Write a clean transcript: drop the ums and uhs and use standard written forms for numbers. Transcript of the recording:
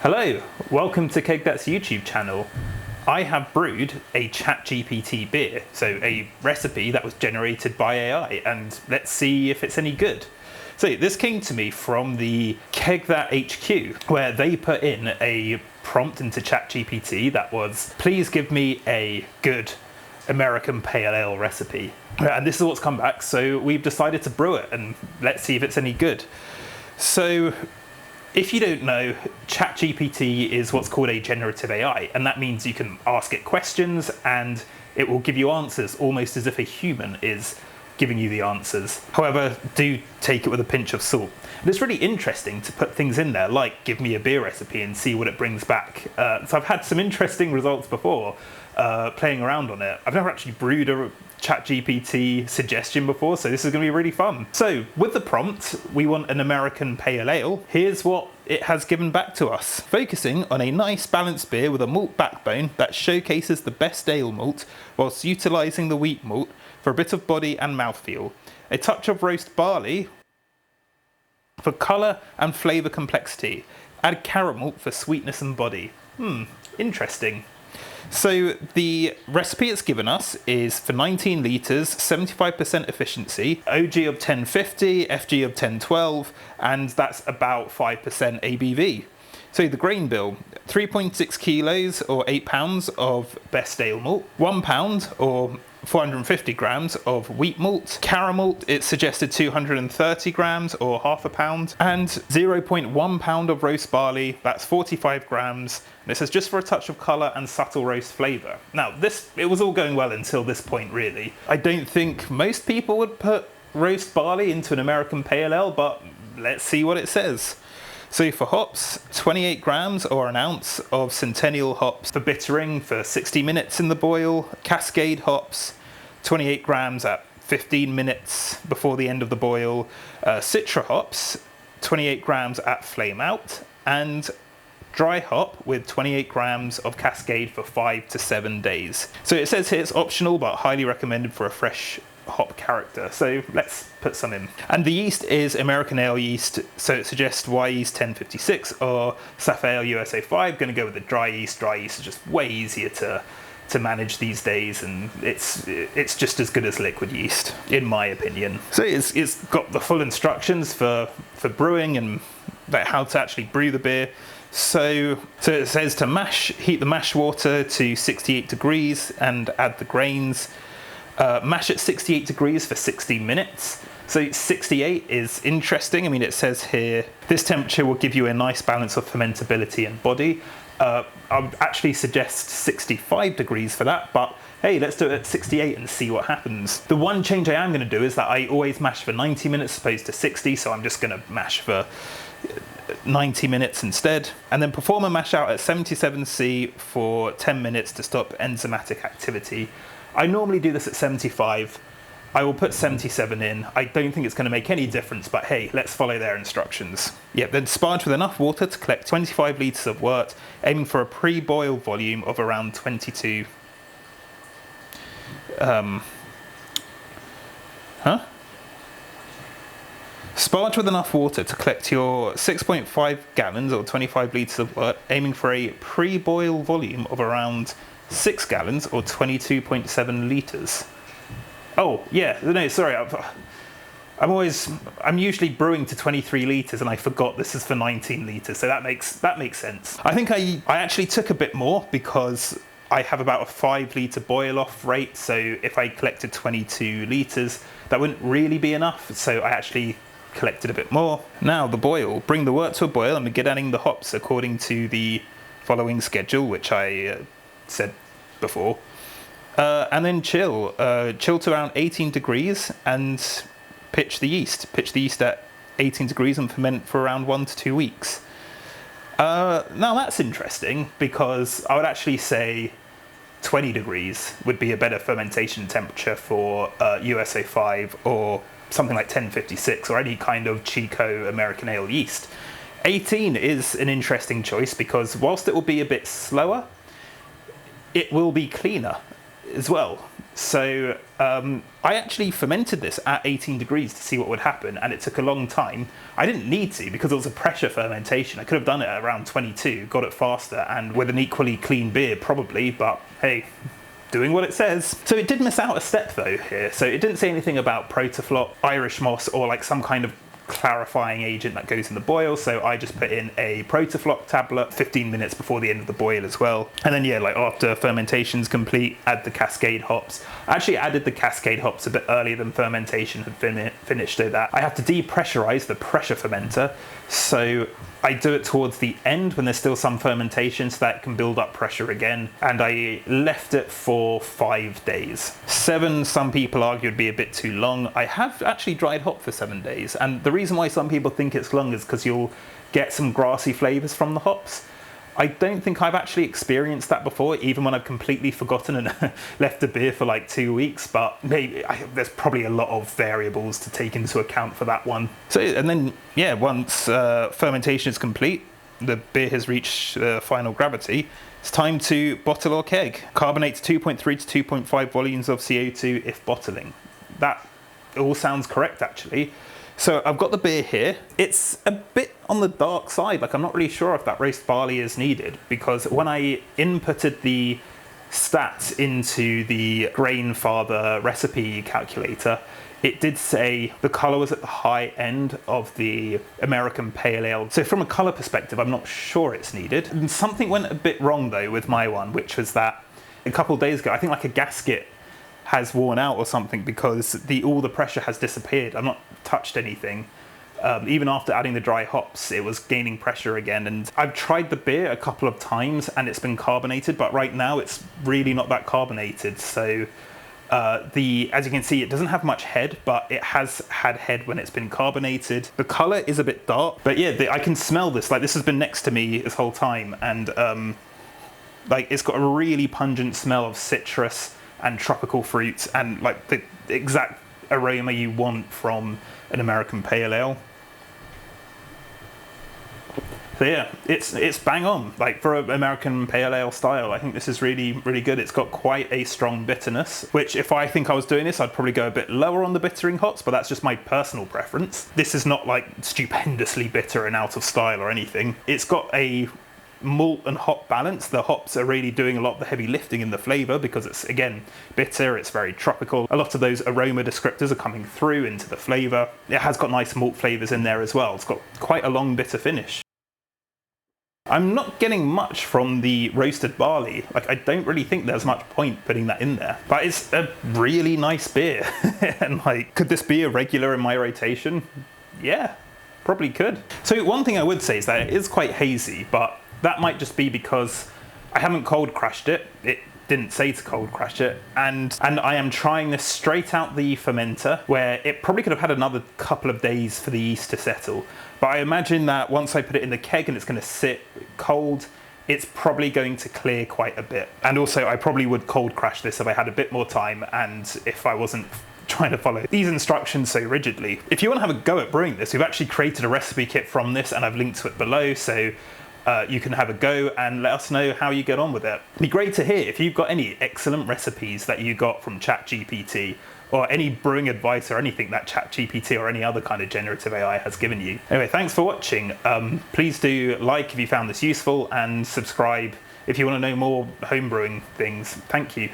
Hello, welcome to Keg That's YouTube channel. I have brewed a ChatGPT beer, so a recipe that was generated by AI, and let's see if it's any good. So this came to me from the Keg That HQ, where they put in a prompt into ChatGPT that was, please give me a good American Pale Ale recipe. And this is what's come back, so we've decided to brew it, and let's see if it's any good. So, if you don't know, ChatGPT is what's called a generative AI, and that means you can ask it questions and it will give you answers almost as if a human is giving you the answers. However, do take it with a pinch of salt. And it's really interesting to put things in there, like give me a beer recipe and see what it brings back. So I've had some interesting results before playing around on it. I've never actually brewed a ChatGPT suggestion before, so this is going to be really fun. So with the prompt, we want an American Pale Ale. Here's what it has given back to us. Focusing on a nice balanced beer with a malt backbone that showcases the best ale malt whilst utilising the wheat malt for a bit of body and mouthfeel. A touch of roast barley for colour and flavour complexity. Add caramel for sweetness and body. Interesting. So the recipe it's given us is for 19 litres, 75% efficiency, OG of 1050, FG of 1012, and that's about 5% ABV. So the grain bill, 3.6 kilos or 8 pounds of best ale malt, 1 pound or 450 grams of wheat malt, caramel, it's suggested 230 grams or half a pound, and 0.1 pound of roast barley, that's 45 grams. And it says just for a touch of colour and subtle roast flavour. Now it was all going well until this point really. I don't think most people would put roast barley into an American Pale Ale, but let's see what it says. So for hops, 28 grams or an ounce of Centennial hops for bittering for 60 minutes in the boil. Cascade hops, 28 grams at 15 minutes before the end of the boil. Citra hops, 28 grams at flame out. And dry hop with 28 grams of Cascade for 5 to 7 days. So it says here it's optional but highly recommended for a fresh hop character, so let's put some in. And the yeast is American Ale yeast, so it suggests Y yeast 1056 or Sapphire USA 5. Going to go with the dry yeast. Dry yeast is just way easier to manage these days, and it's just as good as liquid yeast, in my opinion. So it's got the full instructions for brewing and how to actually brew the beer. So it says to heat the mash water to 68 degrees and add the grains. Mash at 68 degrees for 60 minutes. So 68 is interesting. I mean, it says here, this temperature will give you a nice balance of fermentability and body. I would actually suggest 65 degrees for that, but hey, let's do it at 68 and see what happens. The one change I am going to do is that I always mash for 90 minutes as opposed to 60, so I'm just going to mash for 90 minutes instead. And then perform a mash out at 77C for 10 minutes to stop enzymatic activity. I normally do this at 75. I will put 77 in. I don't think it's going to make any difference, but hey, let's follow their instructions. Yeah, then sparge with enough water to collect 25 litres of wort, aiming for a pre-boil volume of around 22. Sparge with enough water to collect your 6.5 gallons or 25 litres of wort, aiming for a pre-boil volume of around 6 gallons or 22.7 litres. Oh, yeah, no, sorry. I'm usually brewing to 23 litres and I forgot this is for 19 litres, so that makes sense. I think I actually took a bit more because I have about a 5 litre boil off rate, so if I collected 22 litres, that wouldn't really be enough, so I actually collected a bit more. Now the boil. Bring the wort to a boil and begin adding the hops according to the following schedule, which I said before, and then chill to around 18 degrees and pitch the yeast at 18 degrees and ferment for around 1 to 2 weeks. Now that's interesting because I would actually say 20 degrees would be a better fermentation temperature for USA 5 or something like 1056 or any kind of Chico American Ale yeast. 18 is an interesting choice because whilst it will be a bit slower, it will be cleaner. as well. So I actually fermented this at 18 degrees to see what would happen, and it took a long time. I didn't need to because it was a pressure fermentation. I could have done it at around 22, got it faster, and with an equally clean beer probably, but hey, doing what it says. So it did miss out a step though here. So it didn't say anything about protoflop, Irish moss, or like some kind of clarifying agent that goes in the boil. So I just put in a protoflop tablet 15 minutes before the end of the boil as well. And then yeah, like after fermentation's complete, add the Cascade hops. I actually added the Cascade hops a bit earlier than fermentation had finished, so that I have to depressurize the pressure fermenter. So I do it towards the end when there's still some fermentation so that it can build up pressure again. And I left it for 5 days. 7, some people argue would be a bit too long. I have actually dried hop for 7 days. And the reason why some people think it's long is because you'll get some grassy flavors from the hops. I don't think I've actually experienced that before, even when I've completely forgotten and left the beer for like 2 weeks, but maybe there's probably a lot of variables to take into account for that one. So, and then, yeah, once fermentation is complete, the beer has reached final gravity, it's time to bottle or keg. Carbonate to 2.3 to 2.5 volumes of CO2 if bottling. That all sounds correct, actually. So I've got the beer here. It's a bit on the dark side. Like, I'm not really sure if that roast barley is needed, because when I inputted the stats into the Grainfather recipe calculator, it did say the color was at the high end of the American Pale Ale. So from a color perspective, I'm not sure it's needed. And something went a bit wrong though with my one, which was that a couple of days ago, I think like a gasket has worn out or something, because all the pressure has disappeared. I've not touched anything. Even after adding the dry hops, it was gaining pressure again. And I've tried the beer a couple of times and it's been carbonated, but right now it's really not that carbonated. So as you can see, it doesn't have much head, but it has had head when it's been carbonated. The color is a bit dark, but yeah, I can smell this. Like, this has been next to me this whole time, and like, it's got a really pungent smell of citrus and tropical fruits, and like the exact aroma you want from an American Pale Ale. So yeah, it's bang on. Like, for an American Pale Ale style, I think this is really, really good. It's got quite a strong bitterness, which if I think I was doing this, I'd probably go a bit lower on the bittering hops, but that's just my personal preference. This is not like stupendously bitter and out of style or anything. It's got a malt and hop balance. The hops are really doing a lot of the heavy lifting in the flavor because it's, again, bitter, it's very tropical. A lot of those aroma descriptors are coming through into the flavor. It has got nice malt flavors in there as well. It's got quite a long bitter finish. I'm not getting much from the roasted barley. Like, I don't really think there's much point putting that in there, but it's a really nice beer. And like, could this be a regular in my rotation? Yeah, probably could. So one thing I would say is that it is quite hazy, but that might just be because I haven't cold crashed it. It didn't say to cold crash it. And I am trying this straight out the fermenter, where it probably could have had another couple of days for the yeast to settle. But I imagine that once I put it in the keg and it's going to sit cold, it's probably going to clear quite a bit. And also, I probably would cold crash this if I had a bit more time and if I wasn't trying to follow these instructions so rigidly. If you want to have a go at brewing this, we've actually created a recipe kit from this and I've linked to it below, so you can have a go and let us know how you get on with it. It'd be great to hear if you've got any excellent recipes that you got from ChatGPT, or any brewing advice or anything that ChatGPT or any other kind of generative AI has given you. Anyway, thanks for watching. Please do like if you found this useful, and subscribe if you want to know more homebrewing things. Thank you.